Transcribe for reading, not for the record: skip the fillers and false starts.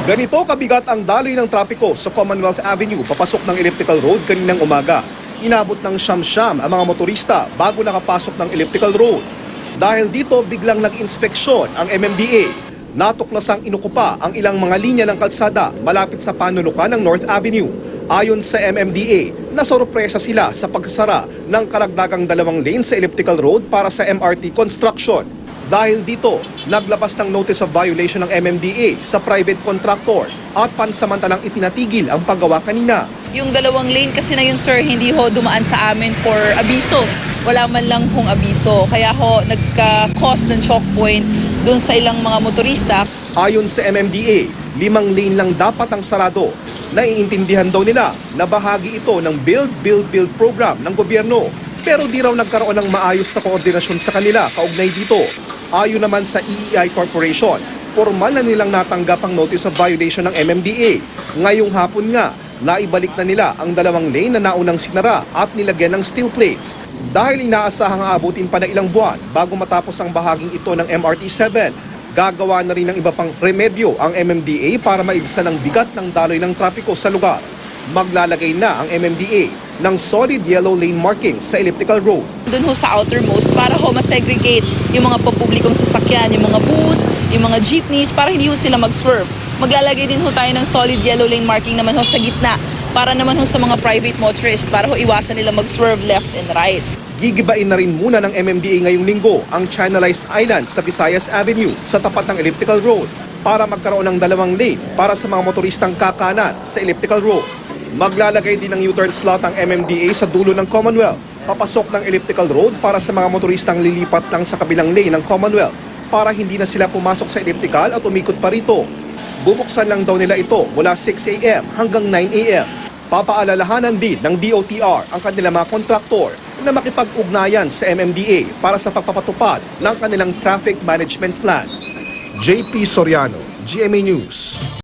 Ganito kabigat ang daloy ng trapiko sa Commonwealth Avenue papasok ng Elliptical Road kaninang umaga. Inabot ng siyam-siyam ang mga motorista bago nakapasok ng Elliptical Road. Dahil dito biglang nag-inspeksyon ang MMDA. Natuklasang inukupa ang ilang mga linya ng kalsada malapit sa panulukan ng North Avenue. Ayon sa MMDA, nasorpresa sila sa pagsara ng karagdagang 2 lane sa Elliptical Road para sa MRT construction. Dahil dito, naglabas ng notice of violation ng MMDA sa private contractor at pansamantalang itinatigil ang paggawa kanina. Yung 2 lane kasi na yun, sir, hindi ho dumaan sa amin for abiso. Wala man lang hong abiso. Kaya ho nagka-cause ng choke point dun sa ilang mga motorista. Ayon sa MMDA, 5 lane lang dapat ang sarado. Naiintindihan daw nila na bahagi ito ng Build program ng gobyerno. Pero di raw nagkaroon ng maayos na koordinasyon sa kanila kaugnay dito. Ayon naman sa EEI Corporation, formal na nilang natanggap ang notice of violation ng MMDA. Ngayong hapon nga, naibalik na nila ang 2 lane na naunang sinara at nilagyan ng steel plates. Dahil inaasahang aabutin pa ng ilang buwan bago matapos ang bahaging ito ng MRT-7, gagawa na rin ng iba pang remedyo ang MMDA para maibsan ang bigat ng daloy ng trapiko sa lugar. Maglalagay na ang MMDA ng solid yellow lane marking sa Elliptical Road. Doon ho sa outermost para ho masegregate yung mga papublikong sasakyan, yung mga bus, yung mga jeepneys para hindi ho sila mag-swerve. Maglalagay din ho tayo ng solid yellow lane marking naman ho sa gitna para naman ho sa mga private motorists para ho iwasan nila mag-swerve left and right. Gigibain na rin muna ng MMDA ngayong linggo ang channelized island sa Visayas Avenue sa tapat ng Elliptical Road para magkaroon ng 2 lane para sa mga motoristang kakanan sa Elliptical Road. Maglalagay din ng U-turn slot ang MMDA sa dulo ng Commonwealth, papasok ng Elliptical Road para sa mga motoristang lilipat lang sa kabilang lane ng Commonwealth para hindi na sila pumasok sa elliptical at umikot pa rito. Bubuksan lang daw nila ito mula 6 a.m. hanggang 9 a.m. Papaalalahanan din ng DOTR ang kanilang mga kontraktor na makipag-ugnayan sa MMDA para sa pagpapatupad ng kanilang traffic management plan. JP Soriano, GMA News.